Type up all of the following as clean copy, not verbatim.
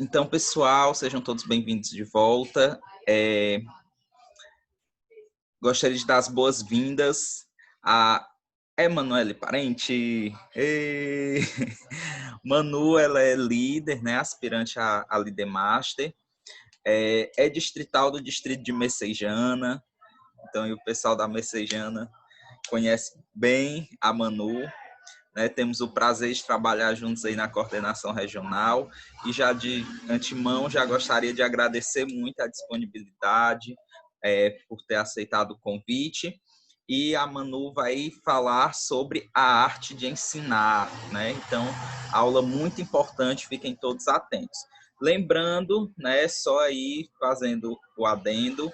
Então, pessoal, sejam todos bem-vindos de volta. Gostaria de dar as boas-vindas a Emanuele Parente. Manu, ela é líder, né, aspirante a líder master. É distrital do distrito de Messejana. Então, o pessoal da Messejana conhece bem a Manu. Né, temos o prazer de trabalhar juntos aí na coordenação regional e já de antemão já gostaria de agradecer muito a disponibilidade por ter aceitado o convite. E a Manu vai falar sobre a arte de ensinar, né? Então, aula muito importante, fiquem todos atentos. Lembrando, né, só aí fazendo o adendo,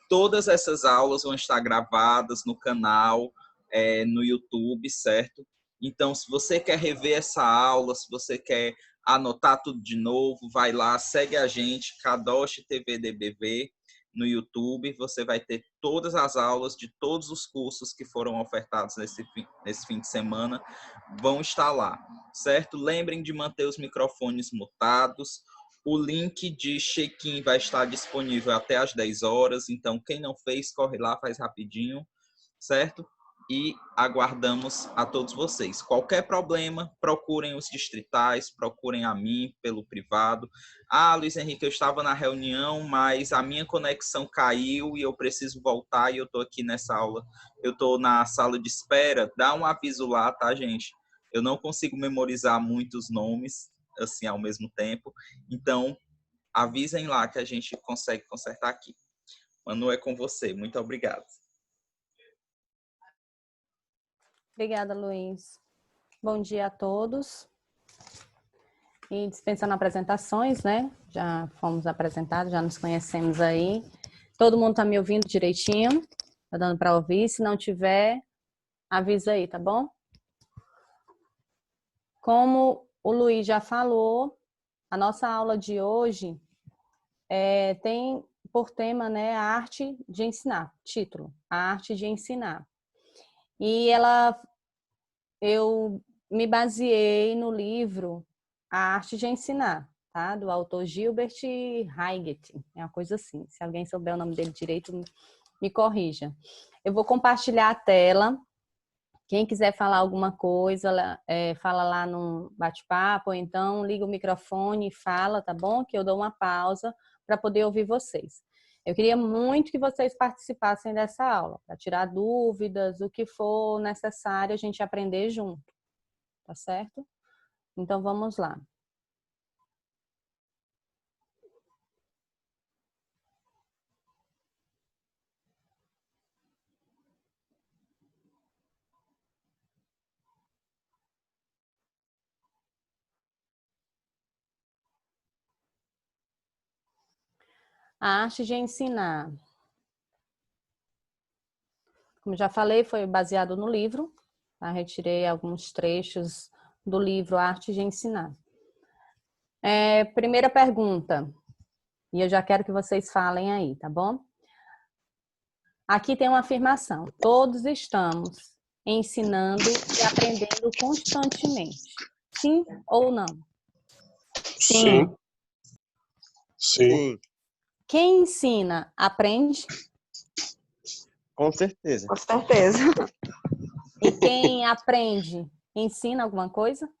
todas essas aulas vão estar gravadas no canal, no YouTube, certo? Então, se você quer rever essa aula, se você quer anotar tudo de novo, vai lá, segue a gente, Kadoshi TV DBV, no YouTube. Você vai ter todas as aulas de todos os cursos que foram ofertados nesse fim de semana, vão estar lá, certo? Lembrem de manter os microfones mutados. O link de check-in vai estar disponível até às 10 horas, então quem não fez, corre lá, faz rapidinho, certo? E aguardamos a todos vocês. Qualquer problema, procurem os distritais, procurem a mim pelo privado. Luiz Henrique, eu estava na reunião, mas a minha conexão caiu e eu preciso voltar e eu estou aqui nessa aula. Eu estou na sala de espera, dá um aviso lá, tá, gente? Eu não consigo memorizar muitos nomes, assim, ao mesmo tempo. Então, avisem lá que a gente consegue consertar aqui. Manu, é com você. Muito obrigado. Obrigada, Luiz. Bom dia a todos. E dispensando apresentações, né? Já fomos apresentados, já nos conhecemos aí. Todo mundo está me ouvindo direitinho? Tá dando para ouvir? Se não tiver, avisa aí, tá bom? Como o Luiz já falou, a nossa aula de hoje tem por tema, né, a arte de ensinar, título, a arte de ensinar. E eu me baseei no livro A Arte de Ensinar, tá? Do autor Gilbert Heiget, é uma coisa assim. Se alguém souber o nome dele direito, me corrija. Eu vou compartilhar a tela. Quem quiser falar alguma coisa, fala lá no bate-papo, ou então liga o microfone e fala, tá bom? Que eu dou uma pausa para poder ouvir vocês. Eu queria muito que vocês participassem dessa aula, para tirar dúvidas, o que for necessário a gente aprender junto, tá certo? Então, vamos lá. A arte de ensinar. Como já falei, foi baseado no livro. Tá? Retirei alguns trechos do livro A Arte de Ensinar. Primeira pergunta. E eu já quero que vocês falem aí, tá bom? Aqui tem uma afirmação. Todos estamos ensinando e aprendendo constantemente. Sim ou não? Sim. Sim. Quem ensina, aprende? Com certeza. Com certeza. E quem aprende, ensina alguma coisa?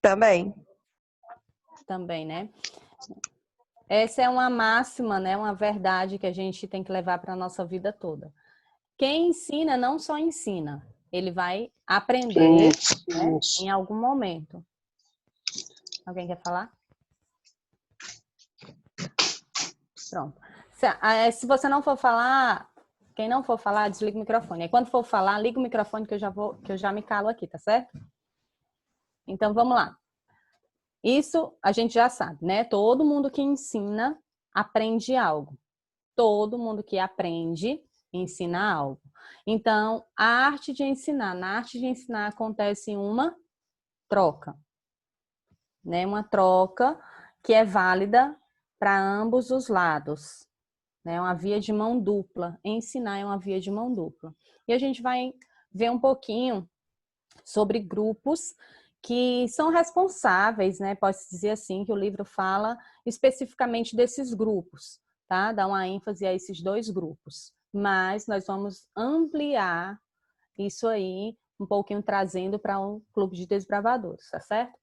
Também. Também, né? Essa é uma máxima, né? Uma verdade que a gente tem que levar para a nossa vida toda. Quem ensina não só ensina, ele vai aprender, né, em algum momento. Alguém quer falar? Pronto. Se você não for falar, quem não for falar, desliga o microfone. Aí quando for falar, liga o microfone que eu já me calo aqui, tá certo? Então vamos lá. Isso a gente já sabe, né? Todo mundo que ensina aprende algo. Todo mundo que aprende ensina algo. Então, a arte de ensinar, na arte de ensinar acontece uma troca, né? Uma troca que é válida para ambos os lados, né? Uma via de mão dupla. Ensinar é uma via de mão dupla. E a gente vai ver um pouquinho sobre grupos que são responsáveis, né? Pode-se dizer assim, que o livro fala especificamente desses grupos, tá? Dá uma ênfase a esses dois grupos. Mas nós vamos ampliar isso aí, um pouquinho trazendo para um clube de desbravadores, tá certo?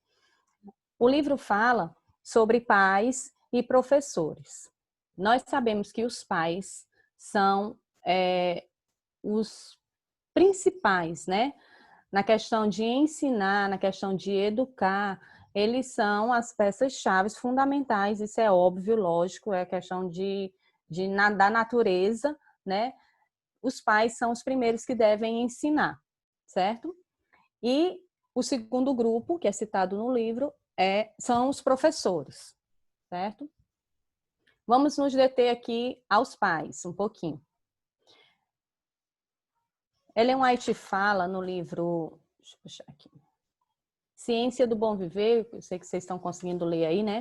O livro fala sobre pais e professores. Nós sabemos que os pais são os principais, né? Na questão de ensinar, na questão de educar, eles são as peças-chave fundamentais, isso é óbvio, lógico, é a questão da natureza, né? Os pais são os primeiros que devem ensinar, certo? E o segundo grupo, que é citado no livro, são os professores, certo? Vamos nos deter aqui aos pais, um pouquinho. Ellen White fala no livro, deixa eu puxar aqui, Ciência do Bom Viver, eu sei que vocês estão conseguindo ler aí, né?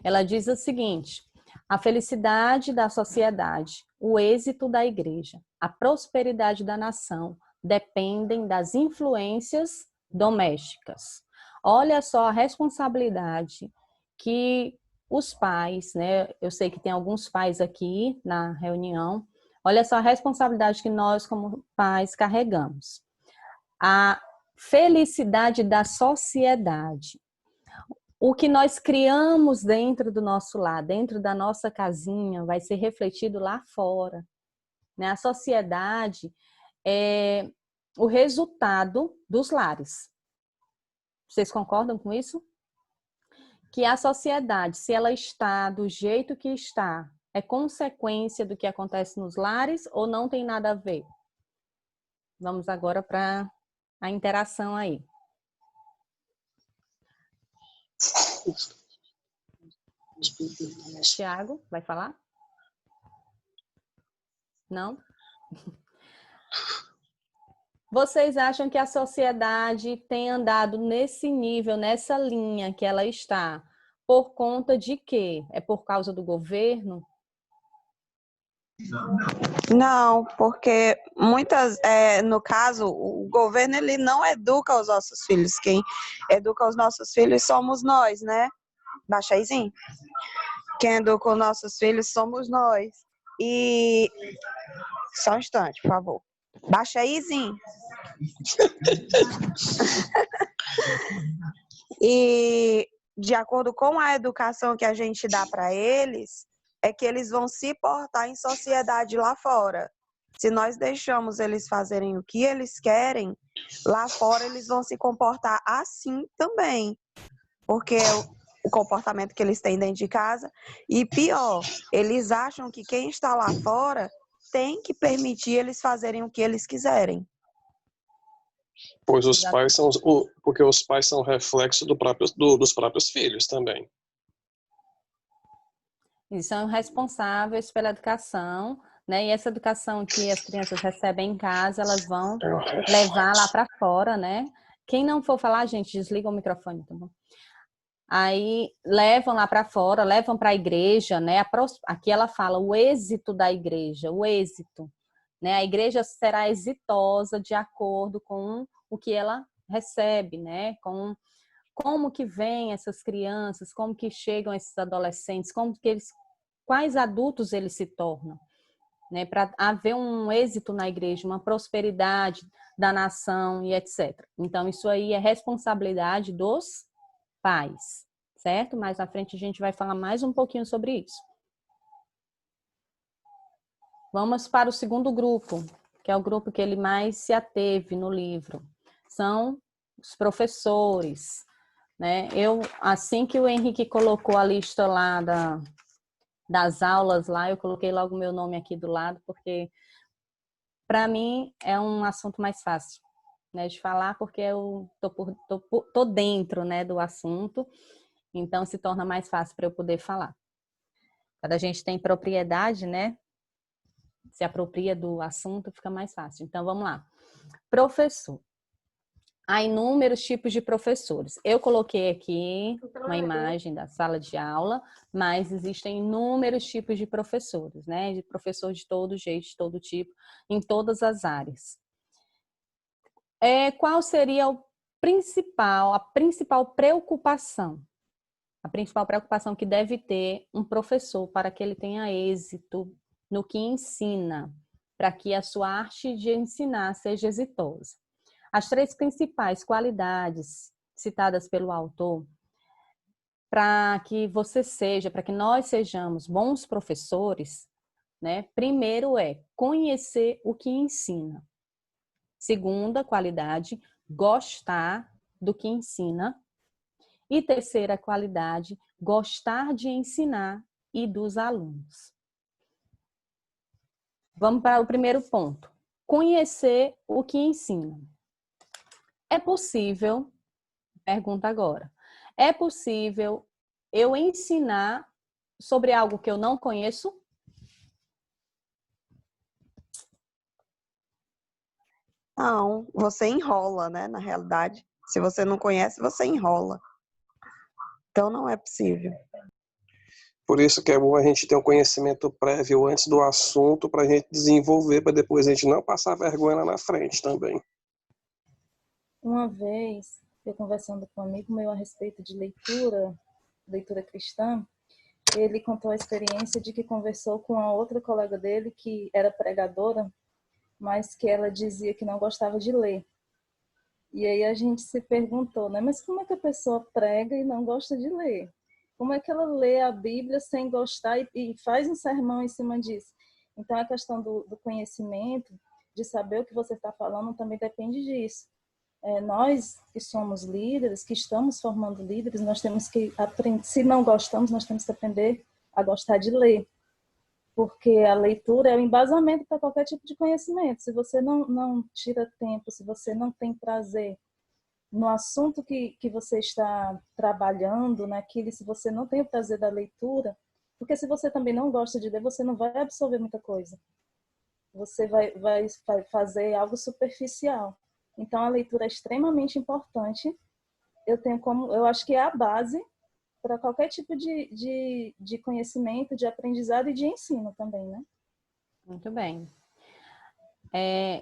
Ela diz o seguinte: a felicidade da sociedade, o êxito da igreja, a prosperidade da nação dependem das influências domésticas. Olha só a responsabilidade que os pais, né? Eu sei que tem alguns pais aqui na reunião. Olha só a responsabilidade que nós, como pais, carregamos. A felicidade da sociedade. O que nós criamos dentro do nosso lar, dentro da nossa casinha, vai ser refletido lá fora, né? A sociedade é o resultado dos lares. Vocês concordam com isso? Que a sociedade, se ela está do jeito que está, é consequência do que acontece nos lares ou não tem nada a ver? Vamos agora para a interação aí. Tiago, vai falar? Não? Vocês acham que a sociedade tem andado nesse nível, nessa linha que ela está, por conta de quê? É por causa do governo? Não, porque no caso, o governo ele não educa os nossos filhos. Quem educa os nossos filhos somos nós, né? Baixa aí, quem educa os nossos filhos somos nós. E só um instante, por favor. Baixa aí, Zinho. E de acordo com a educação que a gente dá para eles, é que eles vão se portar em sociedade lá fora. Se nós deixamos eles fazerem o que eles querem, lá fora eles vão se comportar assim também. Porque o comportamento que eles têm dentro de casa. E pior, eles acham que quem está lá fora tem que permitir eles fazerem o que eles quiserem. Pois os pais são, porque os pais são reflexo dos próprios filhos também. Eles são responsáveis pela educação, né? E essa educação que as crianças recebem em casa, elas vão levar lá para fora, né? Quem não for falar, gente, desliga o microfone, tá bom? Aí levam lá para fora, levam para a igreja, né? Aqui ela fala o êxito da igreja, o êxito, né? A igreja será exitosa de acordo com o que ela recebe, né? Com como que vêm essas crianças, como que chegam esses adolescentes, quais adultos eles se tornam, né? Para haver um êxito na igreja, uma prosperidade da nação e etc. Então isso aí é responsabilidade dos pais, certo? Mais à frente a gente vai falar mais um pouquinho sobre isso. Vamos para o segundo grupo, que é o grupo que ele mais se ateve no livro. São os professores, né? Assim que o Henrique colocou a lista lá das aulas lá, eu coloquei logo o meu nome aqui do lado, porque para mim é um assunto mais fácil, né, de falar, porque eu tô dentro, né, do assunto, então se torna mais fácil para eu poder falar. Quando a gente tem propriedade, né, se apropria do assunto, fica mais fácil. Então vamos lá. Professor. Há inúmeros tipos de professores. Eu coloquei aqui uma imagem da sala de aula, mas existem inúmeros tipos de professores, né? De professor de todo jeito, de todo tipo, em todas as áreas. Qual seria o a principal preocupação que deve ter um professor para que ele tenha êxito no que ensina, para que a sua arte de ensinar seja exitosa. As 3 principais qualidades citadas pelo autor para que nós sejamos bons professores, né? Primeiro é conhecer o que ensina. Segunda qualidade, gostar do que ensina. E terceira qualidade, gostar de ensinar e dos alunos. Vamos para o primeiro ponto. Conhecer o que ensina. É possível, pergunta agora, é possível eu ensinar sobre algo que eu não conheço? Não, você enrola, né? Na realidade, se você não conhece, você enrola. Então não é possível. Por isso que é bom a gente ter um conhecimento prévio antes do assunto para a gente desenvolver, para depois a gente não passar vergonha lá na frente também. Uma vez, eu conversando com um amigo meu a respeito de leitura cristã, ele contou a experiência de que conversou com a outra colega dele, que era pregadora, mas que ela dizia que não gostava de ler. E aí a gente se perguntou, né? Mas como é que a pessoa prega e não gosta de ler? Como é que ela lê a Bíblia sem gostar e faz um sermão em cima disso? Então, a questão do conhecimento, de saber o que você está falando, também depende disso. Nós que somos líderes, que estamos formando líderes, nós temos que aprender, se não gostamos, nós temos que aprender a gostar de ler. Porque a leitura é o embasamento para qualquer tipo de conhecimento. Se você não tira tempo, se você não tem prazer no assunto que você está trabalhando, naquilo, se você não tem o prazer da leitura, porque se você também não gosta de ler, você não vai absorver muita coisa. Você vai fazer algo superficial. Então, a leitura é extremamente importante. Eu acho que é a base para qualquer tipo de conhecimento, de aprendizado e de ensino também, né? Muito bem.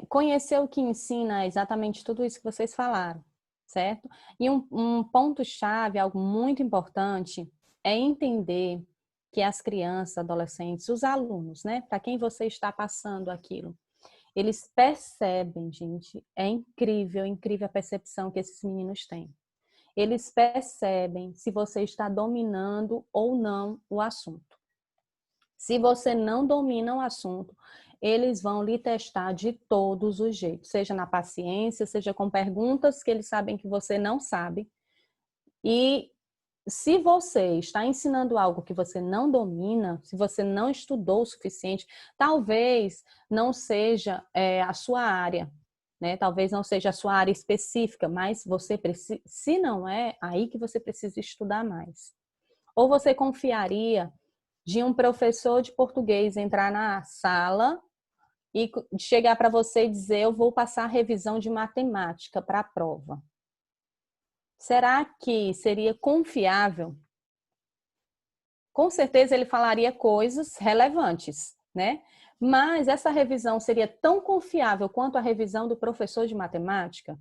Conhecer o que ensina é exatamente tudo isso que vocês falaram, certo? E um ponto-chave, algo muito importante, é entender que as crianças, adolescentes, os alunos, né? Para quem você está passando aquilo, eles percebem, gente, é incrível a percepção que esses meninos têm. Eles percebem se você está dominando ou não o assunto. Se você não domina o assunto, eles vão lhe testar de todos os jeitos, seja na paciência, seja com perguntas que eles sabem que você não sabe. E se você está ensinando algo que você não domina, se você não estudou o suficiente, talvez não seja a sua área, né? Talvez não seja a sua área específica, mas você precisa, se não é, aí que você precisa estudar mais. Ou você confiaria de um professor de português entrar na sala e chegar para você e dizer: eu vou passar revisão de matemática para a prova. Será que seria confiável? Com certeza ele falaria coisas relevantes, né? Mas essa revisão seria tão confiável quanto a revisão do professor de matemática?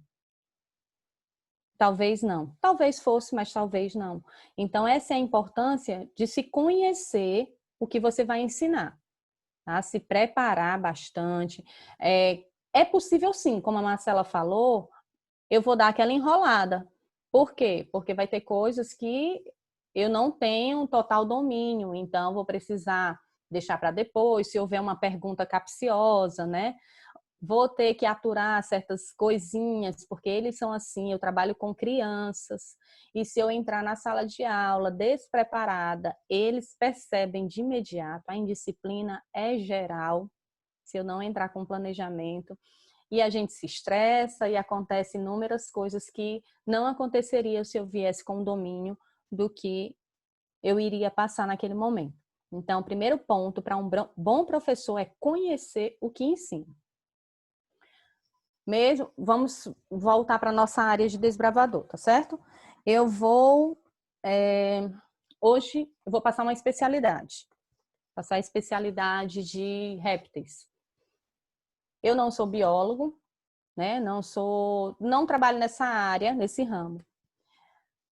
Talvez não. Talvez fosse, mas talvez não. Então, essa é a importância de se conhecer o que você vai ensinar, tá? Se preparar bastante. É possível sim, como a Marcela falou, eu vou dar aquela enrolada. Por quê? Porque vai ter coisas que eu não tenho total domínio, então vou precisar deixar para depois, se houver uma pergunta capciosa, né? Vou ter que aturar certas coisinhas, porque eles são assim, eu trabalho com crianças, e se eu entrar na sala de aula despreparada, eles percebem de imediato, a indisciplina é geral, se eu não entrar com planejamento, e a gente se estressa e acontecem inúmeras coisas que não aconteceriam se eu viesse com o domínio do que eu iria passar naquele momento. Então, o primeiro ponto para um bom professor é conhecer o que ensina. Vamos voltar para a nossa área de desbravador, tá certo? Hoje eu vou passar uma especialidade. Passar a especialidade de répteis. Eu não sou biólogo, né? Não trabalho nessa área, nesse ramo.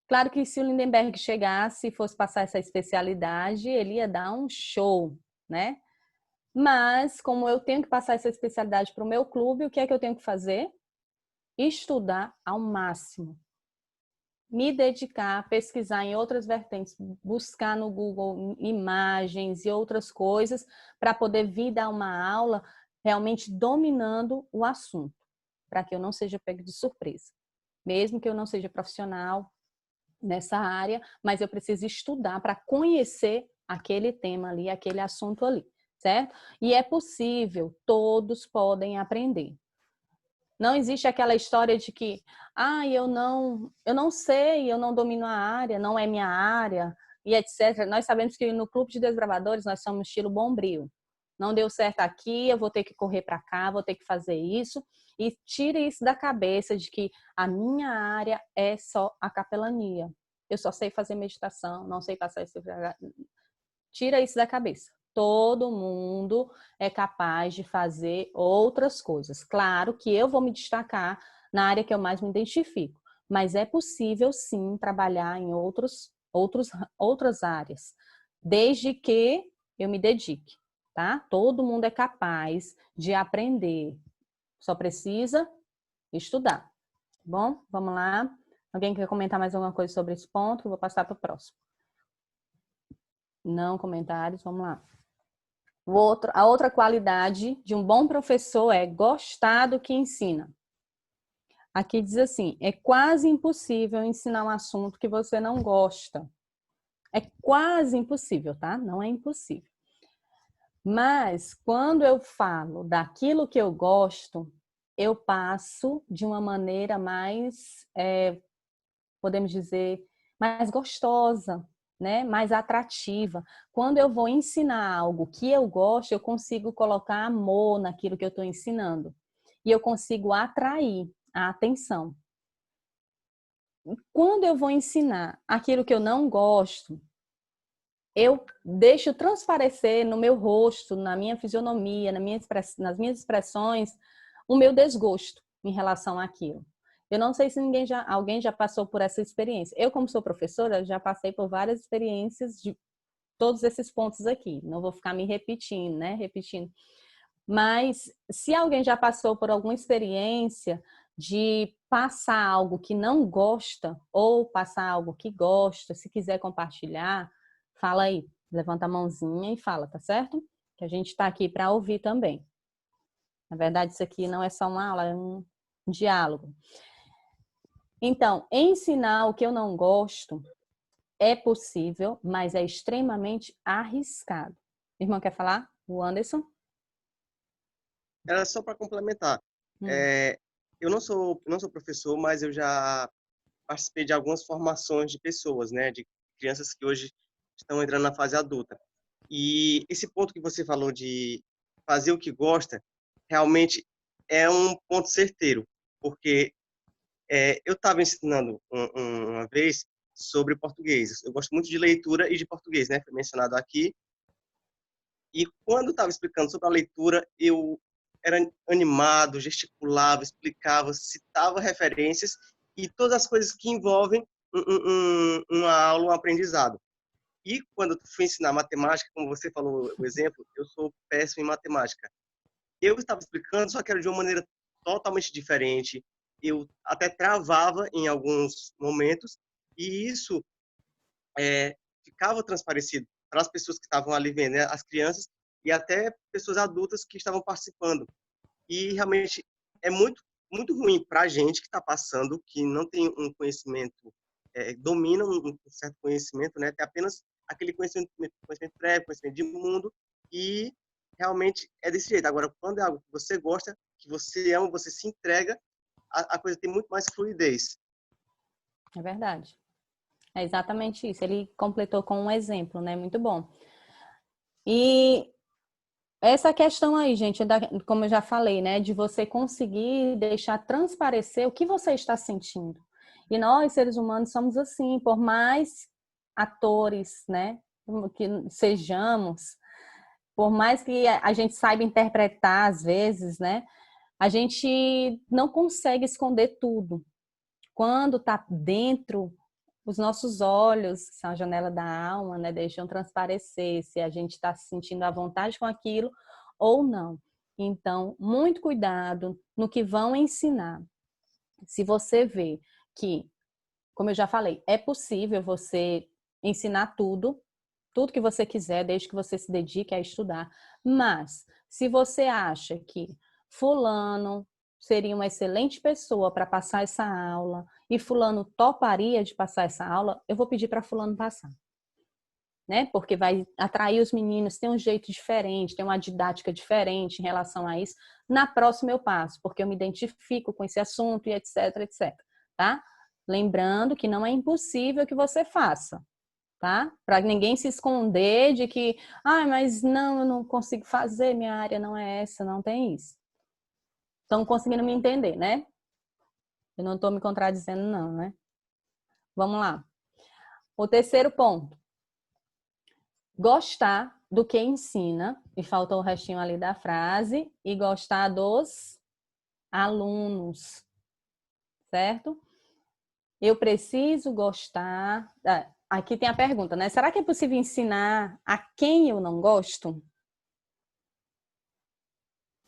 Claro que se o Lindenberg chegasse e fosse passar essa especialidade, ele ia dar um show, né? Mas, como eu tenho que passar essa especialidade para o meu clube, o que é que eu tenho que fazer? Estudar ao máximo. Me dedicar, pesquisar em outras vertentes, buscar no Google imagens e outras coisas para poder vir dar uma aula realmente dominando o assunto, para que eu não seja pego de surpresa. Mesmo que eu não seja profissional nessa área, mas eu preciso estudar para conhecer aquele tema ali, aquele assunto ali, certo? E é possível, todos podem aprender. Não existe aquela história de que, eu não sei, eu não domino a área, não é minha área, e etc. Nós sabemos que no Clube de Desbravadores nós somos estilo Bombril. Não deu certo aqui, eu vou ter que correr para cá, vou ter que fazer isso. E tire isso da cabeça de que a minha área é só a capelania. Eu só sei fazer meditação, não sei passar isso. Tira isso da cabeça. Todo mundo é capaz de fazer outras coisas. Claro que eu vou me destacar na área que eu mais me identifico, mas é possível sim trabalhar em outras áreas, desde que eu me dedique, tá? Todo mundo é capaz de aprender, só precisa estudar, tá bom? Vamos lá. Alguém quer comentar mais alguma coisa sobre esse ponto? Eu vou passar para o próximo. Não comentários, vamos lá. A outra qualidade de um bom professor é gostar do que ensina. Aqui diz assim, é quase impossível ensinar um assunto que você não gosta. É quase impossível, tá? Não é impossível. Mas, quando eu falo daquilo que eu gosto, eu passo de uma maneira mais, podemos dizer, mais gostosa, né? Mais atrativa. Quando eu vou ensinar algo que eu gosto, eu consigo colocar amor naquilo que eu estou ensinando. E eu consigo atrair a atenção. Quando eu vou ensinar aquilo que eu não gosto, eu deixo transparecer no meu rosto, na minha fisionomia, nas minhas expressões, o meu desgosto em relação àquilo. Eu não sei se alguém já passou por essa experiência. Eu, como sou professora, já passei por várias experiências de todos esses pontos aqui. Não vou ficar me repetindo, né? Mas se alguém já passou por alguma experiência de passar algo que não gosta ou passar algo que gosta, se quiser compartilhar, fala aí, levanta a mãozinha e fala, tá certo? Que a gente está aqui para ouvir também. Na verdade, isso aqui não é só uma aula, é um diálogo. Então, ensinar o que eu não gosto é possível, mas é extremamente arriscado. Irmão, quer falar? O Anderson? Era só para complementar. Eu não sou professor, mas eu já participei de algumas formações de pessoas, né, de crianças que hoje estão entrando na fase adulta. E esse ponto que você falou de fazer o que gosta, realmente é um ponto certeiro, porque eu estava ensinando uma vez sobre português. Eu gosto muito de leitura e de português, né, foi mencionado aqui. E quando estava explicando sobre a leitura, eu era animado, gesticulava, explicava, citava referências e todas as coisas que envolvem uma aula, um aprendizado. E quando eu fui ensinar matemática, como você falou o exemplo, eu sou péssimo em matemática. Eu estava explicando, só que era de uma maneira totalmente diferente. Eu até travava em alguns momentos e isso ficava transparecido para as pessoas que estavam ali vendo, né? As crianças e até pessoas adultas que estavam participando. E realmente é muito ruim para a gente que está passando, que não tem um conhecimento, domina um certo conhecimento, né? Tem apenas aquele conhecimento prévio, conhecimento de mundo, e realmente é desse jeito. Agora, quando é algo que você gosta, que você ama, você se entrega, a coisa tem muito mais fluidez. É verdade. É exatamente isso. Ele completou com um exemplo, né? Muito bom. E essa questão aí, gente, como eu já falei, né? De você conseguir deixar transparecer o que você está sentindo. E nós, seres humanos, somos assim, por mais atores, né? Que sejamos, por mais que a gente saiba interpretar, às vezes, né? a gente não consegue esconder tudo. Quando está dentro, os nossos olhos, que são a janela da alma, né, deixam transparecer se a gente está se sentindo à vontade com aquilo ou não. Então, muito cuidado no que vão ensinar. Se você vê que, como eu já falei, é possível você ensinar tudo que você quiser, desde que você se dedique a estudar. Mas, se você acha que fulano seria uma excelente pessoa para passar essa aula e fulano toparia de passar essa aula, eu vou pedir para fulano passar. Né? Porque vai atrair os meninos, tem um jeito diferente, tem uma didática diferente em relação a isso. Na próxima eu passo, porque eu me identifico com esse assunto e etc, etc. Tá? Lembrando que não é impossível que você faça. Tá? Para ninguém se esconder de que, mas não, eu não consigo fazer, minha área não é essa, não tem isso. Estão conseguindo me entender, né? Eu não estou me contradizendo, não, né? Vamos lá. O terceiro ponto. Gostar do que ensina, e faltou o restinho ali da frase, e gostar dos alunos, certo? Eu preciso gostar... Aqui tem a pergunta, né? Será que é possível ensinar a quem eu não gosto?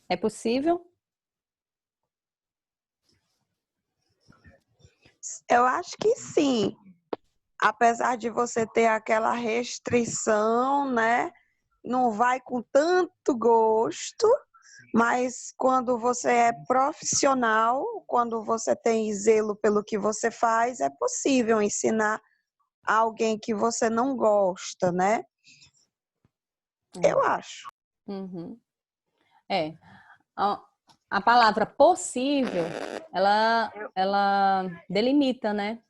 É possível? Eu acho que sim. Apesar de você ter aquela restrição, né? Não vai com tanto gosto, mas quando você é profissional, quando você tem zelo pelo que você faz, é possível ensinar alguém que você não gosta, né? Eu acho. Uhum. A palavra possível, ela delimita, né,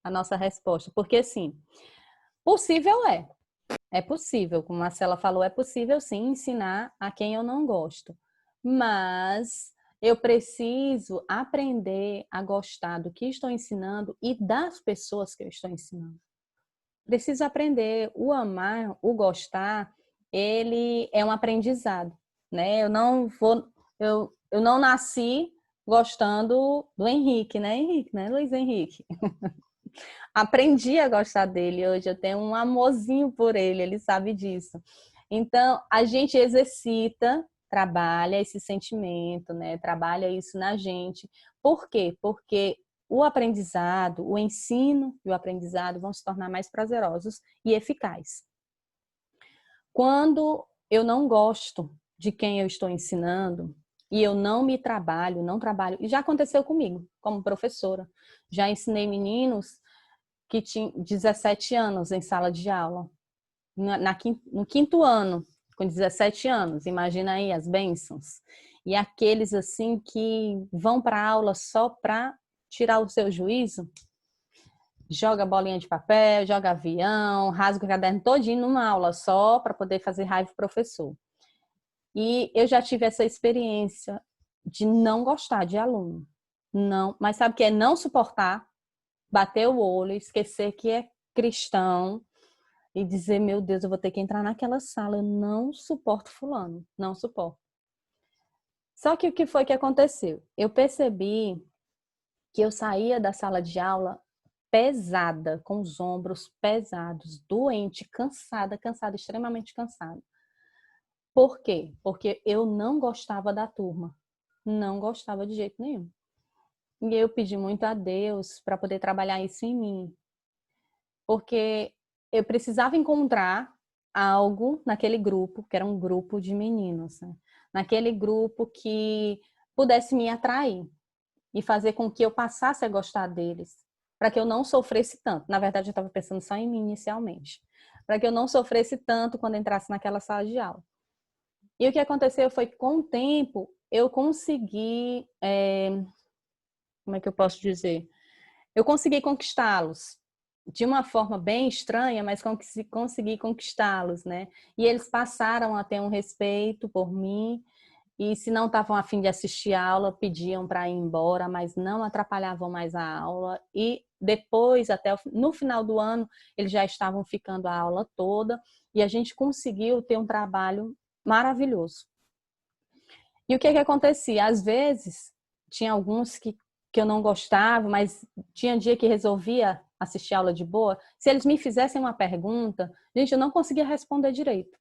a nossa resposta. Porque, assim, possível é possível, como a Marcela falou, é possível sim ensinar a quem eu não gosto. Mas eu preciso aprender a gostar do que estou ensinando e das pessoas que eu estou ensinando. Preciso aprender. O amar, o gostar, ele é um aprendizado, né? Eu não nasci gostando do Henrique, né, Henrique, né, Luiz Henrique? Aprendi a gostar dele. Hoje eu tenho um amorzinho por ele sabe disso. Então, a gente exercita, trabalha esse sentimento, né? Trabalha isso na gente. Por quê? Porque o aprendizado, o ensino e o aprendizado vão se tornar mais prazerosos e eficazes. Quando eu não gosto de quem eu estou ensinando e eu não trabalho, e já aconteceu comigo, como professora. Já ensinei meninos que tinham 17 anos em sala de aula. No quinto ano, com 17 anos, imagina aí as bênçãos. E aqueles assim que vão para a aula só para tirar o seu juízo, joga bolinha de papel, joga avião, rasga o caderno todinho numa aula só para poder fazer raiva do professor. E eu já tive essa experiência de não gostar de aluno. Não, mas sabe o que é não suportar? Bater o olho, esquecer que é cristão e dizer, meu Deus, eu vou ter que entrar naquela sala, eu não suporto fulano, não suporto. Só que o que foi que aconteceu? Eu percebi que eu saía da sala de aula pesada, com os ombros pesados, doente, cansada, extremamente cansada. Por quê? Porque eu não gostava da turma, não gostava de jeito nenhum. E eu pedi muito a Deus para poder trabalhar isso em mim. Porque eu precisava encontrar algo naquele grupo, que era um grupo de meninos, né? Naquele grupo que pudesse me atrair e fazer com que eu passasse a gostar deles, para que eu não sofresse tanto. Na verdade, eu estava pensando só em mim inicialmente. Para que eu não sofresse tanto quando entrasse naquela sala de aula. E o que aconteceu foi que, com o tempo, eu consegui... como é que eu posso dizer? Eu consegui conquistá-los de uma forma bem estranha, mas consegui conquistá-los, né? E eles passaram a ter um respeito por mim, e se não estavam a fim de assistir a aula, pediam para ir embora, mas não atrapalhavam mais a aula. E depois, até no final do ano, eles já estavam ficando a aula toda, e a gente conseguiu ter um trabalho maravilhoso. E o que acontecia? Às vezes, tinha alguns que eu não gostava, mas tinha dia que resolvia assistir aula de boa. Se eles me fizessem uma pergunta, gente, eu não conseguia responder direito.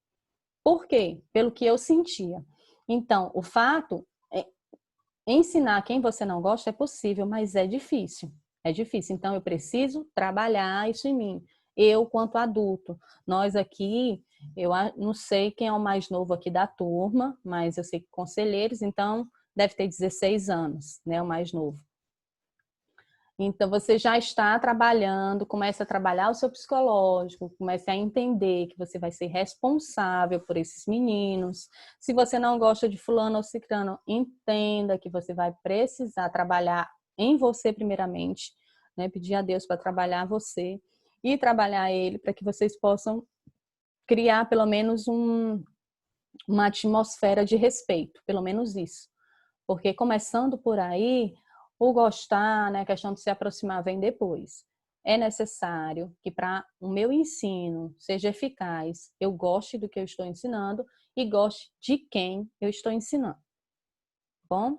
Por quê? Pelo que eu sentia. Então, o fato é ensinar quem você não gosta é possível, mas é difícil. É difícil. Então, eu preciso trabalhar isso em mim. Eu, quanto adulto. Nós aqui, eu não sei quem é o mais novo aqui da turma, mas eu sei que conselheiros, então, deve ter 16 anos, né? O mais novo. Então, você já está trabalhando, começa a trabalhar o seu psicológico, comece a entender que você vai ser responsável por esses meninos. Se você não gosta de fulano ou ciclano, entenda que você vai precisar trabalhar em você primeiramente, né? Pedir a Deus para trabalhar você e trabalhar ele para que vocês possam criar pelo menos uma atmosfera de respeito, pelo menos isso. Porque começando por aí, o gostar, né, a questão de se aproximar vem depois. É necessário que para o meu ensino seja eficaz, eu goste do que eu estou ensinando e goste de quem eu estou ensinando. Bom?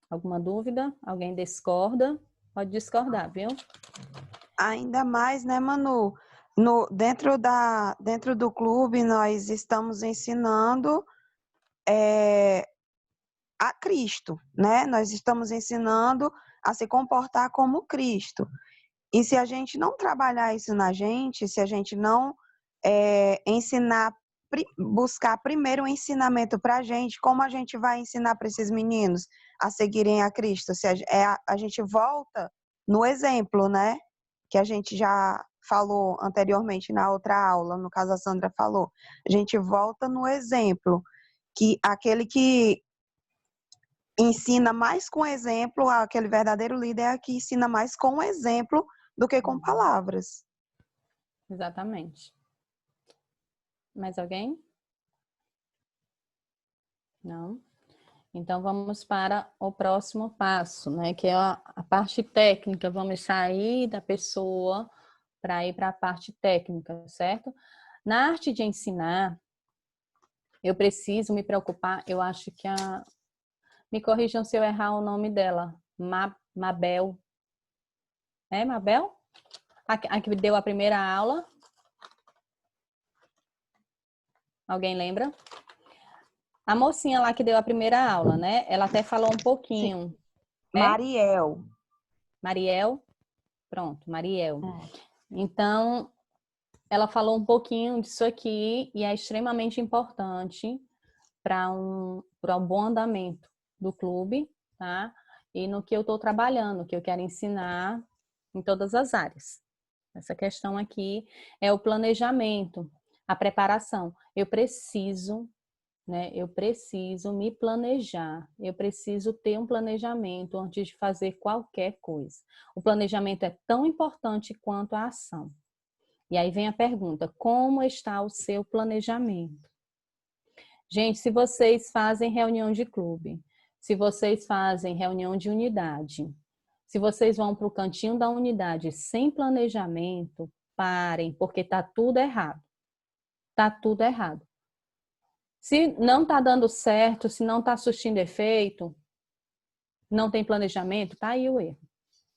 Alguma dúvida? Alguém discorda? Pode discordar, viu? Ainda mais, né, Manu? Dentro do clube, nós estamos ensinando a Cristo, né? Nós estamos ensinando a se comportar como Cristo. E se a gente não trabalhar isso na gente, se a gente não buscar primeiro o ensinamento para a gente, como a gente vai ensinar para esses meninos a seguirem a Cristo? Se a gente volta no exemplo, né? Que a gente já falou anteriormente na outra aula, no caso a Sandra falou. A gente volta no exemplo, que aquele que ensina mais com exemplo, aquele verdadeiro líder é que ensina mais com exemplo do que com palavras. Exatamente. Mais alguém? Não? Então, vamos para o próximo passo, né? Que é a parte técnica. Vamos sair da pessoa para ir para a parte técnica, certo? Na arte de ensinar, eu preciso me preocupar, eu acho que me corrijam se eu errar o nome dela. Mabel. É, Mabel? A que deu a primeira aula. Alguém lembra? A mocinha lá que deu a primeira aula, né? Ela até falou um pouquinho. É? Mariel. Mariel? Pronto, Mariel. Então, ela falou um pouquinho disso aqui e é extremamente importante para um bom andamento do clube, tá? E no que eu estou trabalhando, que eu quero ensinar em todas as áreas. Essa questão aqui é o planejamento, a preparação. Eu preciso me planejar, eu preciso ter um planejamento antes de fazer qualquer coisa. O planejamento é tão importante quanto a ação. E aí vem a pergunta: como está o seu planejamento? Gente, se vocês fazem reunião de clube, se vocês fazem reunião de unidade, se vocês vão para o cantinho da unidade sem planejamento, parem, porque está tudo errado. Está tudo errado. Se não está dando certo, se não está surtindo efeito, não tem planejamento, está aí o erro.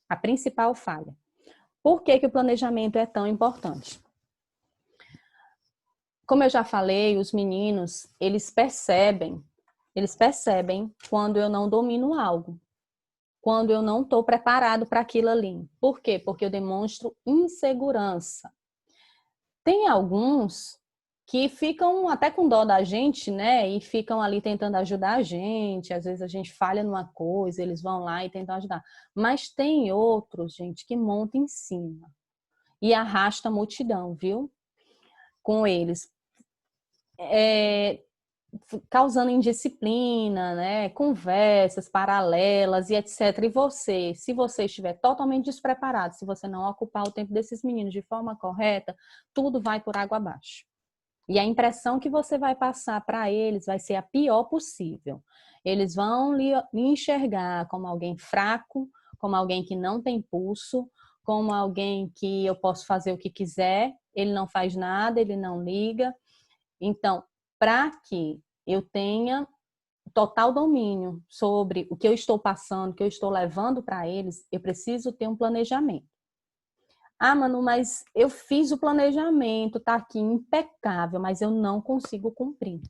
A principal falha. Por que o planejamento é tão importante? Como eu já falei, os meninos, eles percebem quando eu não domino algo, quando eu não estou preparado para aquilo ali. Por quê? Porque eu demonstro insegurança. Tem alguns que ficam até com dó da gente, né? E ficam ali tentando ajudar a gente. Às vezes a gente falha numa coisa, eles vão lá e tentam ajudar. Mas tem outros, gente, que montam em cima e arrasta a multidão, viu? Com eles. Causando indisciplina, né? Conversas paralelas e etc. E você, se você estiver totalmente despreparado, se você não ocupar o tempo desses meninos de forma correta, tudo vai por água abaixo. E a impressão que você vai passar para eles vai ser a pior possível. Eles vão lhe enxergar como alguém fraco, como alguém que não tem pulso, como alguém que eu posso fazer o que quiser, ele não faz nada, ele não liga. Então, para que eu tenha total domínio sobre o que eu estou passando, o que eu estou levando para eles, eu preciso ter um planejamento. Ah, Manu, mas eu fiz o planejamento, tá aqui impecável, mas eu não consigo cumprir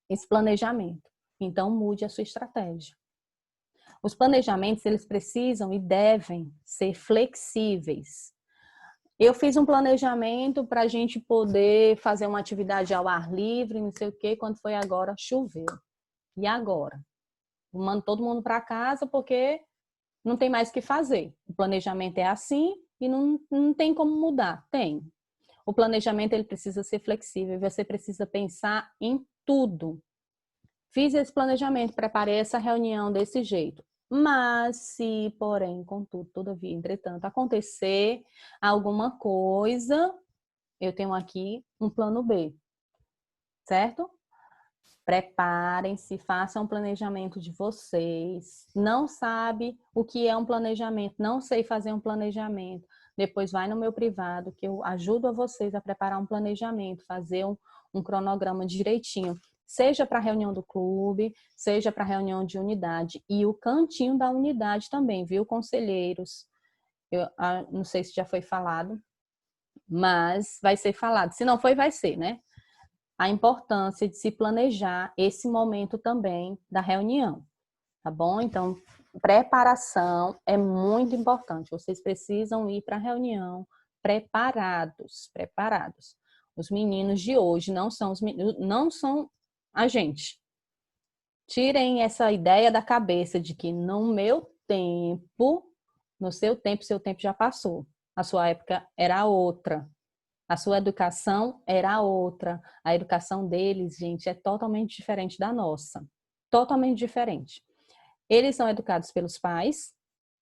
esse planejamento. Então, mude a sua estratégia. Os planejamentos, eles precisam e devem ser flexíveis. Eu fiz um planejamento para a gente poder fazer uma atividade ao ar livre, não sei o quê, quando foi agora, choveu. E agora? Mando todo mundo para casa porque não tem mais o que fazer. O planejamento é assim e não tem como mudar. Tem. O planejamento ele precisa ser flexível, você precisa pensar em tudo. Fiz esse planejamento, preparei essa reunião desse jeito. Mas se, porém, contudo, todavia, entretanto, acontecer alguma coisa, eu tenho aqui um plano B, certo? Preparem-se, façam um planejamento de vocês. Não sabe o que é um planejamento, não sei fazer um planejamento. Depois vai no meu privado que eu ajudo a vocês a preparar um planejamento, fazer um cronograma direitinho. Seja para a reunião do clube, seja para a reunião de unidade. E o cantinho da unidade também, viu, conselheiros? Eu não sei se já foi falado, mas vai ser falado. Se não foi, vai ser, né? A importância de se planejar esse momento também da reunião, tá bom? Então, preparação é muito importante. Vocês precisam ir para a reunião preparados. Os meninos de hoje não são a gente. Tirem essa ideia da cabeça de que no meu tempo, no seu tempo já passou. A sua época era outra. A sua educação era outra. A educação deles, gente, é totalmente diferente da nossa. Totalmente diferente. Eles são educados pelos pais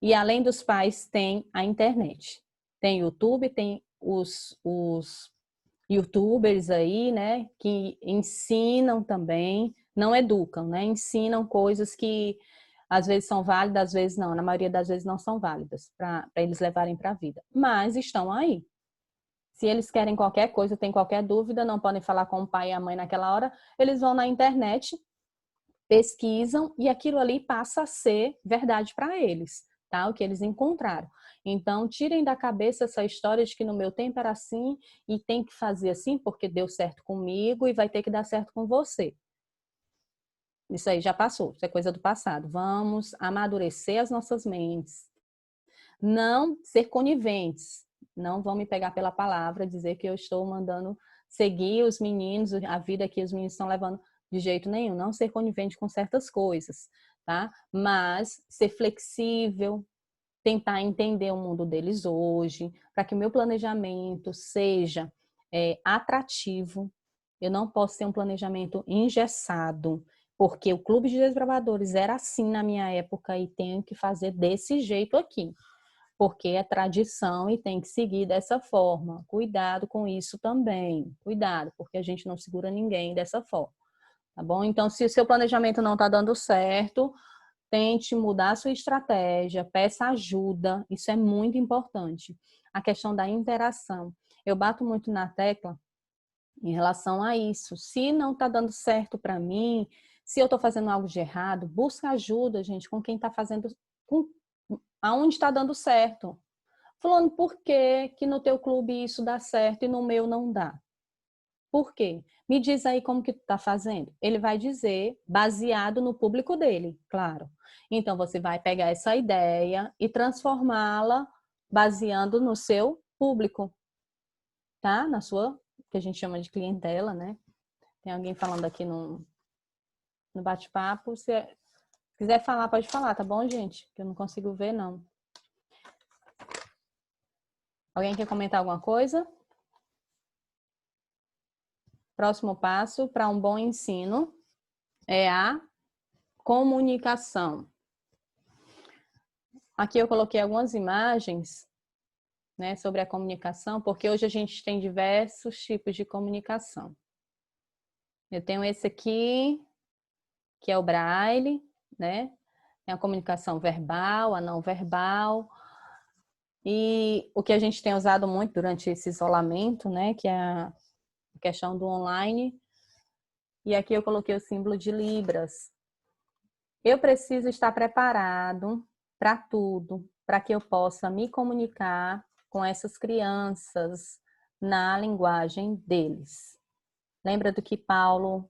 e, além dos pais, tem a internet. Tem YouTube, tem os YouTubers aí, né, que ensinam também, não educam, né, ensinam coisas que às vezes são válidas, às vezes não. Na maioria das vezes não são válidas para eles levarem para a vida. Mas estão aí. Se eles querem qualquer coisa, tem qualquer dúvida, não podem falar com o pai e a mãe naquela hora, eles vão na internet, pesquisam e aquilo ali passa a ser verdade para eles, tá? O que eles encontraram. Então, tirem da cabeça essa história de que no meu tempo era assim e tem que fazer assim porque deu certo comigo e vai ter que dar certo com você. Isso aí já passou, isso é coisa do passado. Vamos amadurecer as nossas mentes. Não ser coniventes. Não vão me pegar pela palavra, dizer que eu estou mandando seguir os meninos, a vida que os meninos estão levando de jeito nenhum. Não ser conivente com certas coisas, tá? Mas ser flexível, tentar entender o mundo deles hoje, para que o meu planejamento seja atrativo. Eu não posso ter um planejamento engessado, porque o Clube de Desbravadores era assim na minha época e tenho que fazer desse jeito aqui. Porque é tradição e tem que seguir dessa forma. Cuidado com isso também. Cuidado, porque a gente não segura ninguém dessa forma. Tá bom? Então, se o seu planejamento não está dando certo, tente mudar a sua estratégia, peça ajuda. Isso é muito importante. A questão da interação. Eu bato muito na tecla em relação a isso. Se não está dando certo para mim, se eu estou fazendo algo de errado, busca ajuda, gente, com quem está fazendo... aonde está dando certo. Falando, por que que no teu clube isso dá certo e no meu não dá? Por quê? Me diz aí como que tu tá fazendo. Ele vai dizer, baseado no público dele, claro. Então, você vai pegar essa ideia e transformá-la baseando no seu público, tá? Na sua, que a gente chama de clientela, né? Tem alguém falando aqui no bate-papo. Se quiser falar, pode falar, tá bom, gente? Que eu não consigo ver, não. Alguém quer comentar alguma coisa? Próximo passo para um bom ensino é a comunicação. Aqui eu coloquei algumas imagens, né, sobre a comunicação, porque hoje a gente tem diversos tipos de comunicação. Eu tenho esse aqui, que é o Braille, né? Tem a comunicação verbal, a não verbal. E o que a gente tem usado muito durante esse isolamento, né, que é a questão do online. E aqui eu coloquei o símbolo de Libras, Eu preciso estar preparado para tudo, para que eu possa me comunicar com essas crianças na linguagem deles. Lembra do que Paulo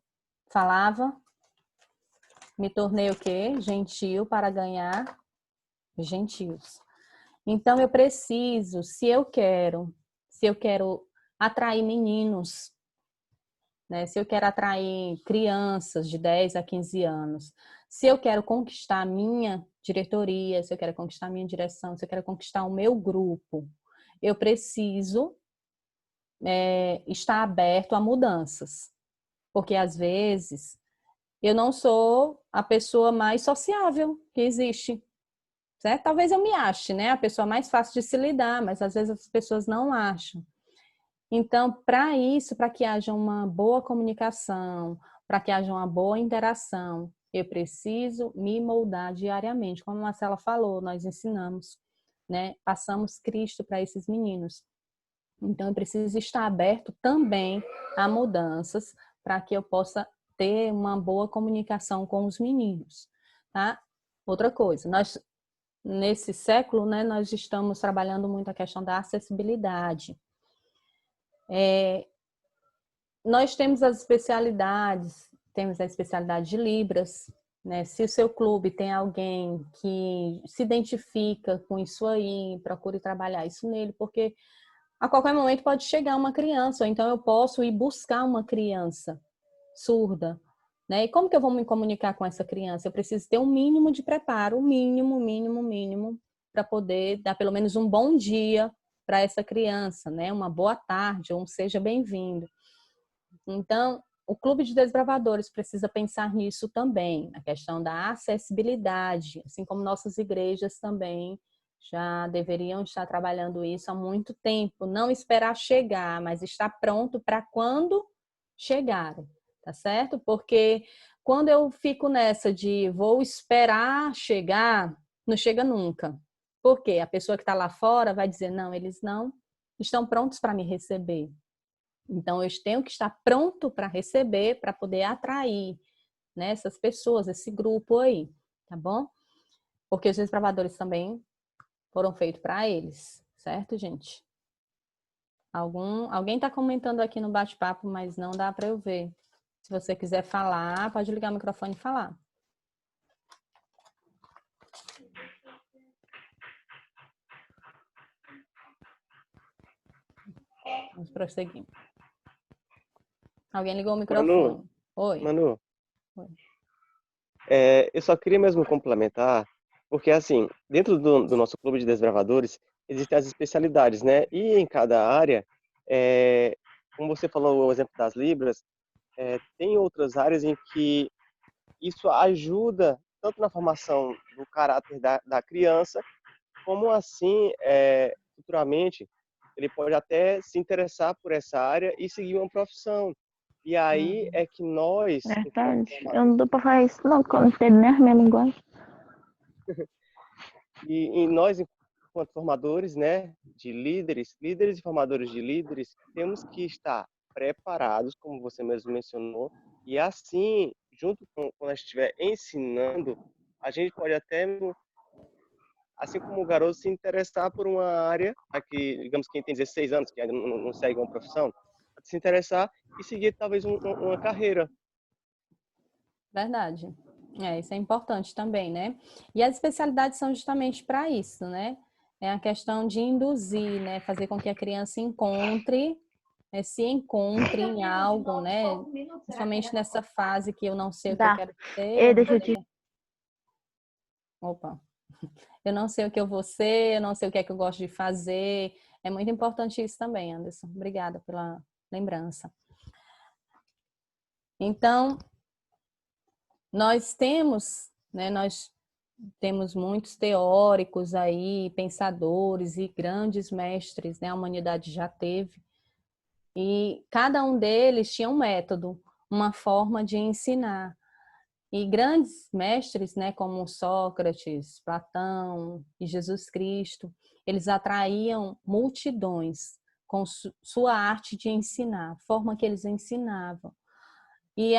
falava? Me tornei o quê? Gentil para ganhar gentios. Então eu preciso, se eu quero atrair meninos, né? Se eu quero atrair crianças de 10 a 15 anos, se eu quero conquistar a minha diretoria, se eu quero conquistar a minha direção, se eu quero conquistar o meu grupo, eu preciso estar aberto a mudanças. Porque às vezes eu não sou a pessoa mais sociável que existe. Certo? Talvez eu me ache, né? A pessoa mais fácil de se lidar, mas às vezes as pessoas não acham. Então, para isso, para que haja uma boa comunicação, para que haja uma boa interação, eu preciso me moldar diariamente. Como a Marcela falou, nós ensinamos, né? Passamos Cristo para esses meninos. Então, eu preciso estar aberto também a mudanças para que eu possa ter uma boa comunicação com os meninos, tá? Outra coisa, nesse século, né, nós estamos trabalhando muito a questão da acessibilidade. Nós temos as especialidades, temos a especialidade de Libras, né? Se o seu clube tem alguém que se identifica com isso aí, procure trabalhar isso nele, porque a qualquer momento pode chegar uma criança, ou então eu posso ir buscar uma criança surda, né? E como que eu vou me comunicar com essa criança? Eu preciso ter um mínimo de preparo, mínimo, para poder dar pelo menos um bom dia para essa criança, né? Uma boa tarde, ou um seja bem-vindo. Então, o Clube de Desbravadores precisa pensar nisso também, na questão da acessibilidade, assim como nossas igrejas também já deveriam estar trabalhando isso há muito tempo. Não esperar chegar, mas estar pronto para quando chegarem, tá certo? Porque quando eu fico nessa de vou esperar chegar, não chega nunca. Por quê? A pessoa que está lá fora vai dizer, não, eles não estão prontos para me receber. Então, eu tenho que estar pronto para receber, para poder atrair, né, essas pessoas, esse grupo aí, tá bom? Porque os desbravadores também foram feitos para eles, certo, gente? Alguém está comentando aqui no bate-papo, mas não dá para eu ver. Se você quiser falar, pode ligar o microfone e falar. Vamos prosseguir. Alguém ligou o microfone. Oi. Manu, Oi. eu só queria mesmo complementar, porque assim, dentro do nosso clube de desbravadores, existem as especialidades, né? E em cada área, como você falou o exemplo das Libras, tem outras áreas em que isso ajuda tanto na formação do caráter da criança, como assim, futuramente, ele pode até se interessar por essa área e seguir uma profissão. E aí é que nós, enquanto Verdade. Eu não dou pra falar isso não, porque eu não entendo nem a minha linguagem. e nós, enquanto formadores, né, de líderes e formadores de líderes, temos que estar preparados, como você mesmo mencionou, e assim, junto com quando a gente estiver ensinando, a gente pode até, assim como o garoto se interessar por uma área, aqui, digamos, quem tem 16 anos, que ainda não segue uma profissão, se interessar e seguir talvez uma carreira. Verdade. Isso é importante também, né? E as especialidades são justamente para isso, né? É a questão de induzir, né? Fazer com que a criança se encontre em algo, né? Principalmente nessa fase que eu não sei o que eu quero ser, eu não sei... Opa. Eu não sei o que eu vou ser, eu não sei o que é que eu gosto de fazer. É muito importante isso também, Anderson. Obrigada pela lembrança. Então, nós temos muitos teóricos aí, pensadores e grandes mestres, né? A humanidade já teve. E cada um deles tinha um método, uma forma de ensinar. E grandes mestres, né, como Sócrates, Platão e Jesus Cristo, eles atraíam multidões com sua arte de ensinar, a forma que eles ensinavam. E